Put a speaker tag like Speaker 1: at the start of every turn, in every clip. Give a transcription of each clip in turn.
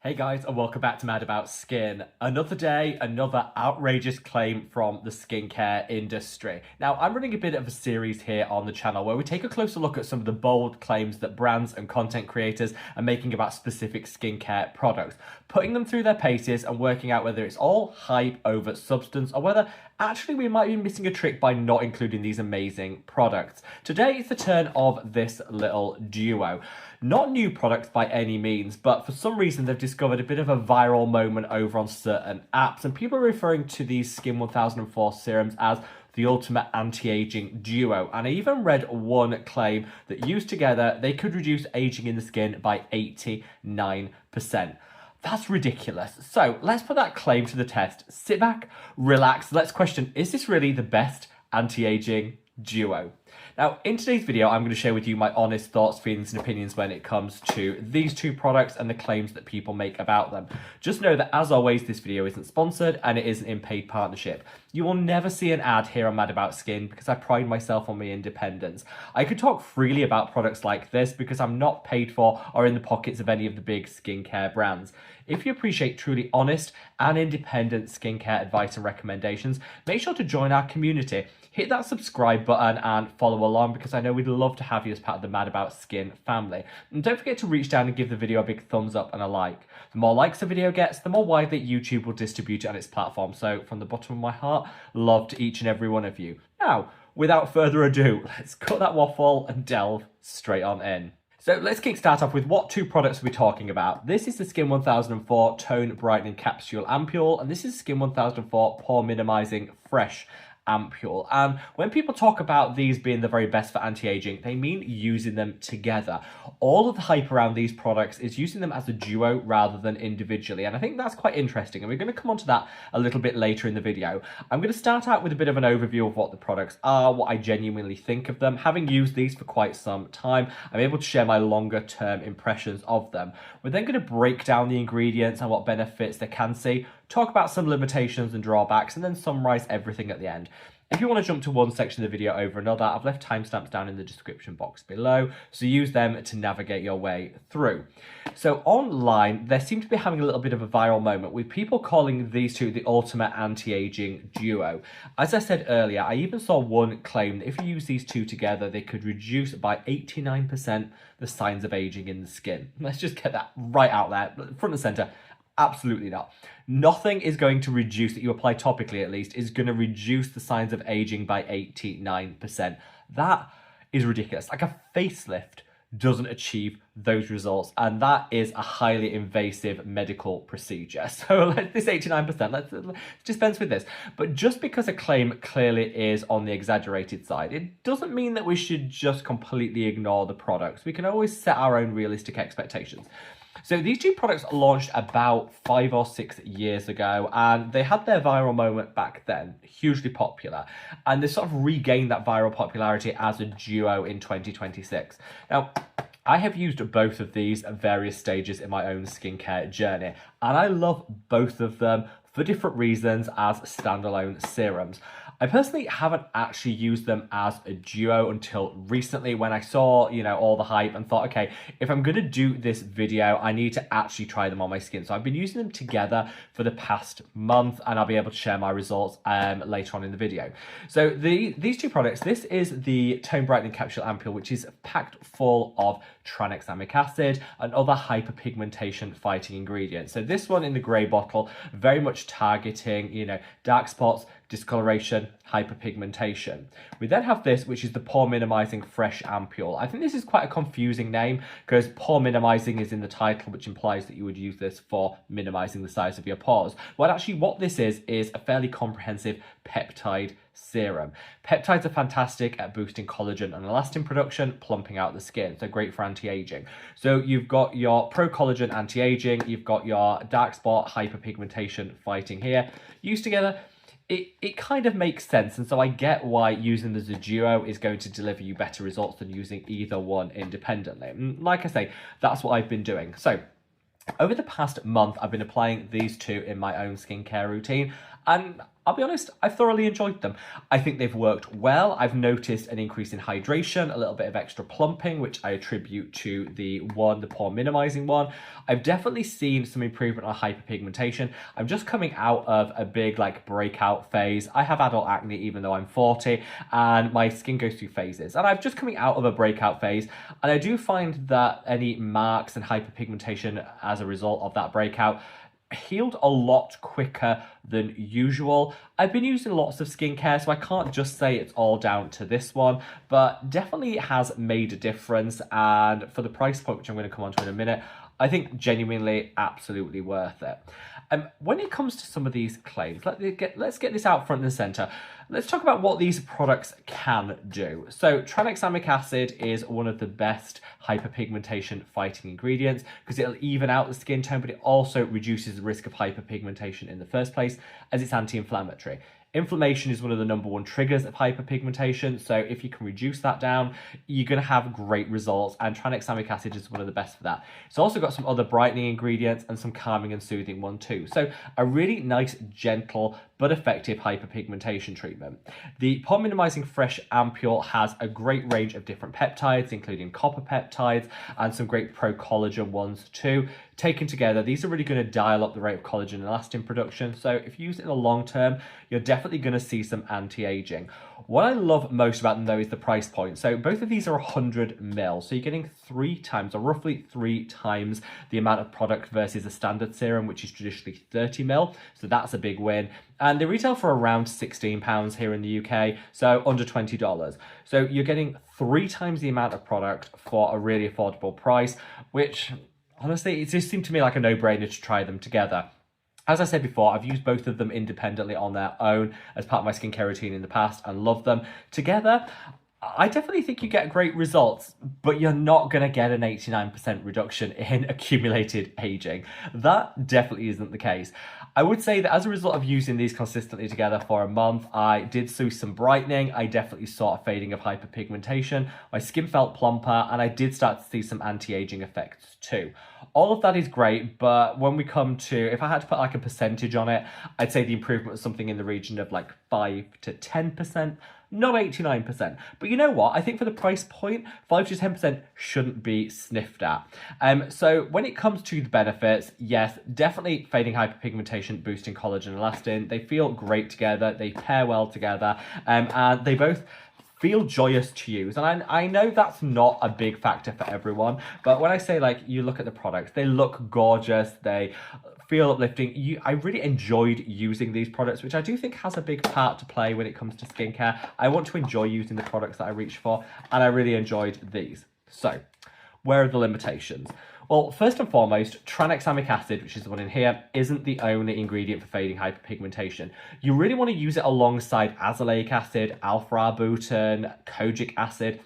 Speaker 1: Hey guys, and welcome back to Mad About Skin. Another day, another outrageous claim from the skincare industry. Now, I'm running a bit of a series here on the channel where we take a closer look at some of the bold claims that brands and content creators are making about specific skincare products, putting them through their paces and working out whether it's all hype over substance or whether actually we might be missing a trick by not including these amazing products. Today is the turn of this little duo. Not new products by any means, but for some reason they've discovered a bit of a viral moment over on certain apps, and people are referring to these Skin 1004 serums as the ultimate anti-aging duo. And I even read one claim that used together, they could reduce aging in the skin by 89%. That's ridiculous. So let's put that claim to the test. Sit back, relax, let's question, is this really the best anti-aging duo? Now, in today's video, I'm going to share with you my honest thoughts, feelings, and opinions when it comes to these two products and the claims that people make about them. Just know that, as always, this video isn't sponsored and it isn't in paid partnership. You will never see an ad here on Mad About Skin because I pride myself on my independence. I could talk freely about products like this because I'm not paid for or in the pockets of any of the big skincare brands. If you appreciate truly honest and independent skincare advice and recommendations, make sure to join our community. Hit that subscribe button and follow along because I know we'd love to have you as part of the Mad About Skin family. And don't forget to reach down and give the video a big thumbs up and a like. The more likes a video gets, the more widely YouTube will distribute it on its platform. So from the bottom of my heart, love to each and every one of you. Now, without further ado, let's cut that waffle and delve straight on in. So let's kickstart off with what two products we're talking about. This is the Skin 1004 Tone Brightening Capsule Ampoule, and this is Skin 1004 Pore Minimizing Fresh Ampoule. And when people talk about these being the very best for anti-aging, they mean using them together. All of the hype around these products is using them as a duo rather than individually, and I think that's quite interesting, and we're going to come on to that a little bit later in the video. I'm going to start out with a bit of an overview of what the products are, what I genuinely think of them. Having used these for quite some time, I'm able to share my longer term impressions of them. We're then going to break down the ingredients and what benefits they can see, talk about some limitations and drawbacks, and then summarize everything at the end. If you want to jump to one section of the video over another, I've left timestamps down in the description box below, so use them to navigate your way through. So online, they seem to be having a little bit of a viral moment with people calling these two the ultimate anti-aging duo. As I said earlier, I even saw one claim that if you use these two together, they could reduce by 89% the signs of aging in the skin. Let's just get that right out there, front and center. Absolutely not. Nothing is going to reduce, that you apply topically at least, is going to reduce the signs of aging by 89%. That is ridiculous. Like a facelift doesn't achieve those results, and that is a highly invasive medical procedure. So this 89%, let's dispense with this. But just because a claim clearly is on the exaggerated side, it doesn't mean that we should just completely ignore the products. We can always set our own realistic expectations. So these two products launched about 5 or 6 years ago, and they had their viral moment back then, hugely popular, and they sort of regained that viral popularity as a duo in 2026. Now, I have used both of these at various stages in my own skincare journey, and I love both of them for different reasons as standalone serums. I personally haven't actually used them as a duo until recently when I saw, all the hype and thought, okay, if I'm going to do this video, I need to actually try them on my skin. So I've been using them together for the past month, and I'll be able to share my results later on in the video. So these two products, this is the Tone Brightening Capsule Ampoule, which is packed full of tranexamic acid and other hyperpigmentation fighting ingredients. So this one in the grey bottle, very much targeting, dark spots, discoloration, hyperpigmentation. We then have this, which is the Pore Minimizing Fresh Ampoule. I think this is quite a confusing name because pore minimizing is in the title, which implies that you would use this for minimizing the size of your pores. Well, actually what this is a fairly comprehensive peptide serum. Peptides are fantastic at boosting collagen and elastin production, plumping out the skin, so great for anti-aging. So you've got your pro-collagen anti-aging, you've got your dark spot hyperpigmentation fighting here. Used together, it kind of makes sense, and so I get why using them as a duo is going to deliver you better results than using either one independently. And like I say, that's what I've been doing. So over the past month, I've been applying these two in my own skincare routine, And I'll be honest, I've thoroughly enjoyed them. I think they've worked well. I've noticed an increase in hydration, a little bit of extra plumping, which I attribute to the pore minimizing one. I've definitely seen some improvement on hyperpigmentation. I'm just coming out of a big breakout phase. I have adult acne even though I'm 40, and my skin goes through phases. And I'm just coming out of a breakout phase, and I do find that any marks and hyperpigmentation as a result of that breakout healed a lot quicker than usual. I've been using lots of skincare, so I can't just say it's all down to this one, but definitely it has made a difference. And for the price point, which I'm going to come on to in a minute, I think genuinely absolutely worth it. When it comes to some of these claims, let's get this out front and center. Let's talk about what these products can do. So tranexamic acid is one of the best hyperpigmentation fighting ingredients because it'll even out the skin tone, but it also reduces the risk of hyperpigmentation in the first place as it's anti-inflammatory. Inflammation is one of the #1 triggers of hyperpigmentation, so if you can reduce that down, you're going to have great results, and tranexamic acid is one of the best for that. It's also got some other brightening ingredients and some calming and soothing one too. So a really nice, gentle, but effective hyperpigmentation treatment. The pore minimizing fresh ampoule has a great range of different peptides, including copper peptides and some great pro-collagen ones too. Taken together, these are really going to dial up the rate of collagen and elastin production. So if you use it in the long term, you're definitely going to see some anti-aging. What I love most about them though is the price point. So both of these are 100 ml. So you're getting 3 times, or roughly 3 times the amount of product versus a standard serum, which is traditionally 30 ml. So that's a big win. And they retail for around £16 here in the UK, so under $20. So you're getting 3 times the amount of product for a really affordable price, which honestly, it just seemed to me like a no-brainer to try them together. As I said before, I've used both of them independently on their own as part of my skincare routine in the past and love them. Together, I definitely think you get great results, but you're not going to get an 89% reduction in accumulated aging. That definitely isn't the case. I would say that as a result of using these consistently together for a month, I did see some brightening. I definitely saw a fading of hyperpigmentation. My skin felt plumper, and I did start to see some anti-aging effects too. All of that is great, but when we come to, if I had to put a percentage on it, I'd say the improvement was something in the region of 5 to 10%. Not 89%. But you know what? I think for the price point, 5 to 10% shouldn't be sniffed at. So when it comes to the benefits, yes, definitely fading hyperpigmentation, boosting collagen and elastin. They feel great together. They pair well together. And they both feel joyous to use. And I know that's not a big factor for everyone, but when I say you look at the products, they look gorgeous, they feel uplifting. I really enjoyed using these products, which I do think has a big part to play when it comes to skincare. I want to enjoy using the products that I reach for, and I really enjoyed these. So, where are the limitations? Well, first and foremost, tranexamic acid, which is the one in here, isn't the only ingredient for fading hyperpigmentation. You really want to use it alongside azelaic acid, alpha-arbutin, kojic acid,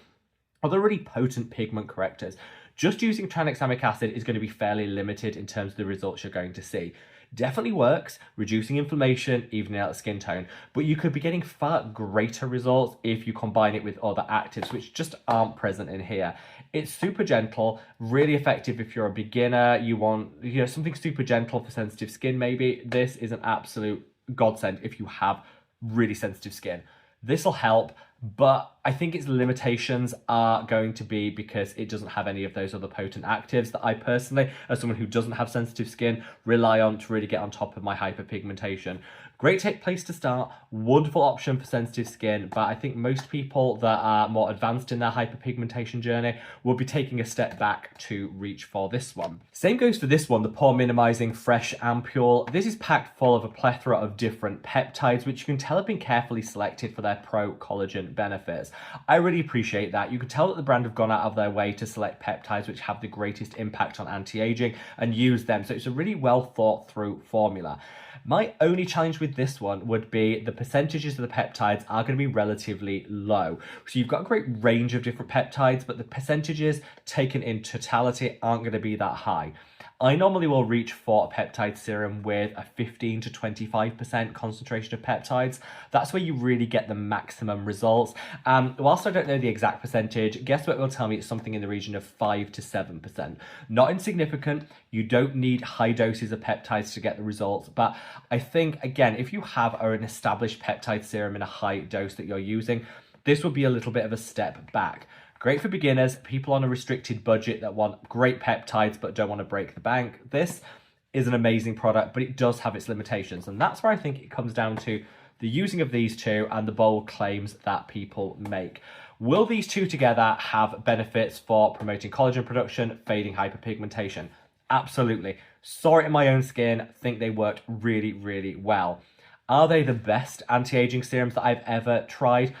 Speaker 1: other really potent pigment correctors. Just using tranexamic acid is going to be fairly limited in terms of the results you're going to see. Definitely works, reducing inflammation, evening out the skin tone, but you could be getting far greater results if you combine it with other actives, which just aren't present in here. It's super gentle, really effective if you're a beginner, you want something super gentle for sensitive skin maybe. This is an absolute godsend if you have really sensitive skin. This will help, but I think its limitations are going to be because it doesn't have any of those other potent actives that I personally, as someone who doesn't have sensitive skin, rely on to really get on top of my hyperpigmentation. Great place to start, wonderful option for sensitive skin, but I think most people that are more advanced in their hyperpigmentation journey will be taking a step back to reach for this one. Same goes for this one, the pore minimizing fresh ampoule. This is packed full of a plethora of different peptides, which you can tell have been carefully selected for their pro-collagen benefits. I really appreciate that. You can tell that the brand have gone out of their way to select peptides which have the greatest impact on anti-aging and use them. So it's a really well thought through formula. My only challenge with this one would be the percentages of the peptides are going to be relatively low. So you've got a great range of different peptides, but the percentages taken in totality aren't going to be that high. I normally will reach for a peptide serum with a 15 to 25% concentration of peptides. That's where you really get the maximum results. Whilst I don't know the exact percentage, guess what will tell me it's something in the region of 5 to 7%. Not insignificant. You don't need high doses of peptides to get the results, but I think, again, if you have an established peptide serum in a high dose that you're using, this would be a little bit of a step back. Great for beginners, people on a restricted budget that want great peptides but don't want to break the bank. This is an amazing product, but it does have its limitations. And that's where I think it comes down to the using of these two and the bold claims that people make. Will these two together have benefits for promoting collagen production, fading hyperpigmentation? Absolutely. Saw it in my own skin, think they worked really, really well. Are they the best anti-aging serums that I've ever tried?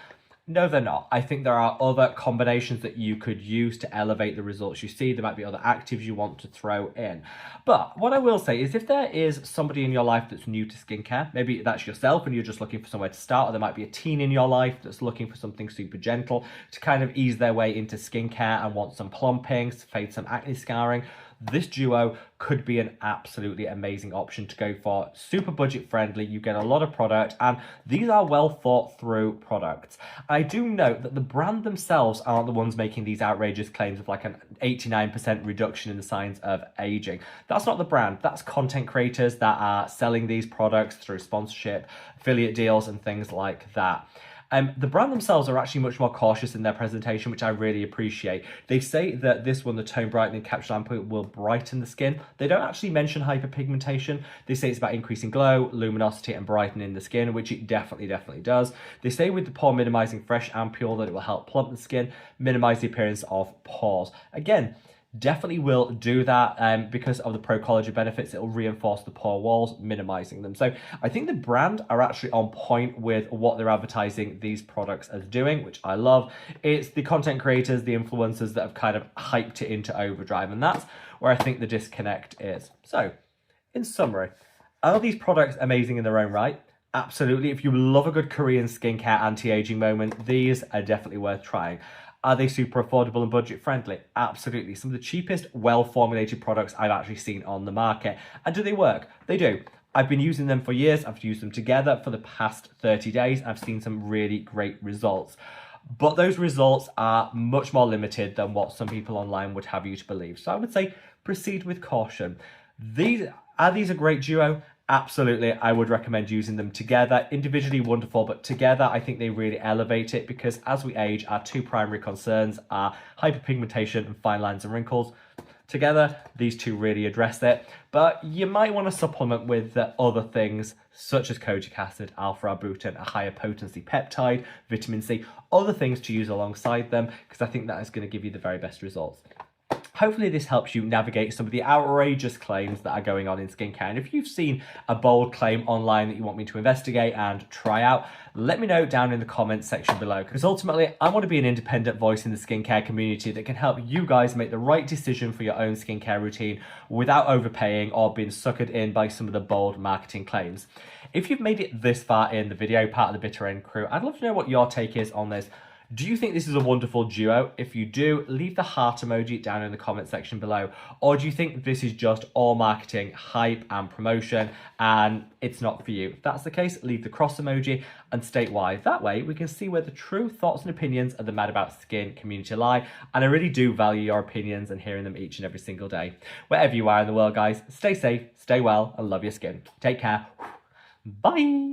Speaker 1: No, they're not. I think there are other combinations that you could use to elevate the results you see. There might be other actives you want to throw in. But what I will say is if there is somebody in your life that's new to skincare, maybe that's yourself and you're just looking for somewhere to start, or there might be a teen in your life that's looking for something super gentle to kind of ease their way into skincare and want some plumping, fade some acne scarring, this duo could be an absolutely amazing option to go for. Super budget friendly, you get a lot of product, and these are well thought through products. I do note that the brand themselves aren't the ones making these outrageous claims of like an 89% reduction in the signs of aging. That's not the brand, that's content creators that are selling these products through sponsorship, affiliate deals and things like that. The brand themselves are actually much more cautious in their presentation, which I really appreciate. They say that this one, the Tone Brightening Capsule Ampoule, will brighten the skin. They don't actually mention hyperpigmentation. They say it's about increasing glow, luminosity, and brightening the skin, which it definitely does. They say with the Pore Minimizing Fresh Ampoule that it will help plump the skin, minimize the appearance of pores. Again, definitely will do that because of the pro-collagen benefits. It will reinforce the pore walls, minimizing them. So I think the brand are actually on point with what they're advertising these products as doing, which I love. It's the content creators, the influencers that have kind of hyped it into overdrive, and that's where I think the disconnect is. So in summary, are these products amazing in their own right? Absolutely. If you love a good Korean skincare anti-aging moment, these are definitely worth trying. Are they super affordable and budget friendly? Absolutely. Some of the cheapest, well-formulated products I've actually seen on the market. And do they work? They do. I've been using them for years. I've used them together for the past 30 days. I've seen some really great results. But those results are much more limited than what some people online would have you to believe. So I would say proceed with caution. Are these a great duo? Absolutely, I would recommend using them together. Individually wonderful, but together I think they really elevate it because as we age, our two primary concerns are hyperpigmentation and fine lines and wrinkles. Together, these two really address it, but you might want to supplement with other things such as kojic acid, alpha-arbutin, a higher potency peptide, vitamin C, other things to use alongside them because I think that is going to give you the very best results. Hopefully this helps you navigate some of the outrageous claims that are going on in skincare. And if you've seen a bold claim online that you want me to investigate and try out, let me know down in the comments section below. Because ultimately, I want to be an independent voice in the skincare community that can help you guys make the right decision for your own skincare routine without overpaying or being suckered in by some of the bold marketing claims. If you've made it this far in the video, part of the Bitter End crew, I'd love to know what your take is on this. Do you think this is a wonderful duo? If you do, leave the heart emoji down in the comment section below. Or do you think this is just all marketing, hype and promotion and it's not for you? If that's the case, leave the cross emoji and state why. That way we can see where the true thoughts and opinions of the Mad About Skin community lie. And I really do value your opinions and hearing them each and every single day. Wherever you are in the world, guys, stay safe, stay well and love your skin. Take care. Bye.